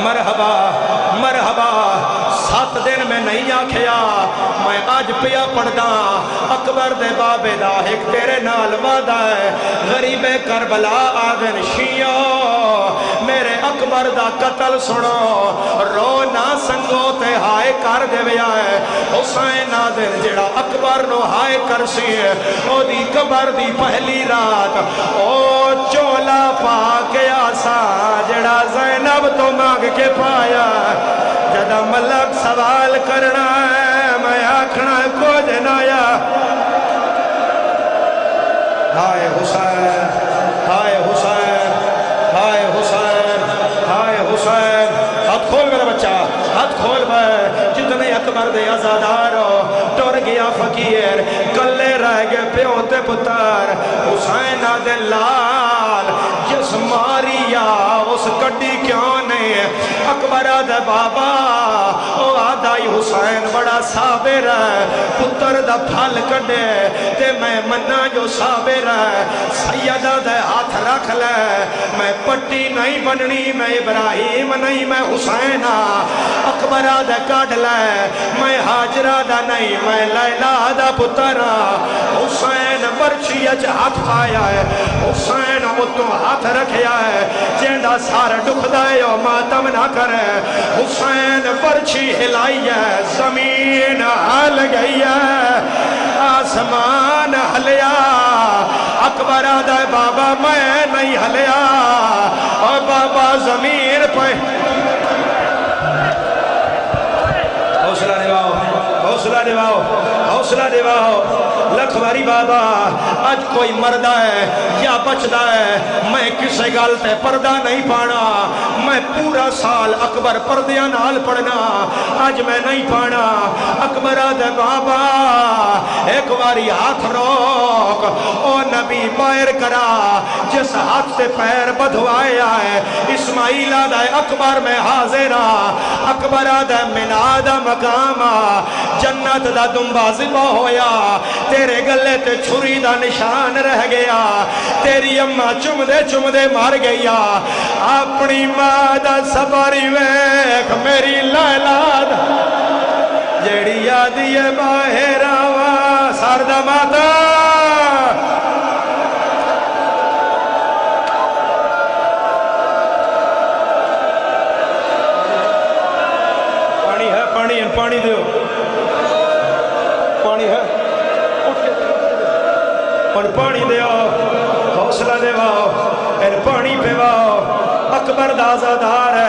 مرحبا مرحبا 7 دن میں نہیں آکھیا میں آج پیا پڑھدا اکبر دے بابے دا ایک تیرے نال وعدہ ہے غریب کربلا آدن شیعہ میرے اکبر دا قتل سنو رو نہ سنگو تے ہائے کر دے ویا ہے حسین آدن جڑا اکبر نو ہائے کر سی او دی قبر دی پہلی رات او چولا پا کے آسا جڑا زینب تو مانگ کے پایا جدہ ملک سوال کرنا ہے میں آکھنا کو جنایا ہائے حسین ہائے حسین ہائے حسین ہائے حسین ہاتھ کھول میرا بچہ ہاتھ کھول میں جتنے اکبر دے ازادارو ٹور گیا فقیر کلے رہ گئے پیوتے پتر حسین دے لال جس ماریا اس کٹی کیوں نہیں اکبر دے بابا او آدھائی حسین بڑا صابر ہے پتر دا پھل کڑے تے میں منہ جو صابر ہے سیدہ دے ہاتھ رکھ لے میں پٹی نہیں بننی میں ابراہیم نہیں میں حسین اکبر دے کڑ لے میں حاجرہ دا نہیں میں لیلہ دا پتر حسین برچی اچ ہاتھ پایا ہے حسین اتو ہاتھ رکھیا ہے جیندہ سار ڈکھ دائے او ماتم نہ کرے حسین برچی ہلائی ہے زمین ہل گئی ہے آسمان ہلیا اکبر آدھے بابا میں نہیں ہلیا اور بابا زمین پہ حوصلہ نباؤ حوصلہ نباؤ حوصلہ نباؤ لکھواری بابا آج کوئی مردہ ہے یا بچدہ ہے میں کسے گل تے پردہ نہیں پانا میں پورا سال اکبر پردیاں نال پڑھنا آج میں نہیں پانا اکبر آدھے بابا ایک باری ہاتھ روک او نبی باہر کرا جس ہاتھ سے پیر بدھوائے آئے اسماعیل آدھے اکبر میں حاضرہ اکبر آدھے منادہ مقامہ جنت دا دنبا ذبح ہویا تیرے گلے تے چھری دا نشان رہ گیا تیری اممہ چم دے مار گیا اپنی ماں دا سباری ویک میری لیلہ دا جیڑی یادی باہر آوا ساردہ ماتا پانی ہے پانی دیو پانی ہے اور پانی دیو حوصلہ دیواؤ پانی پیواؤ اکبر دا آزادار ہے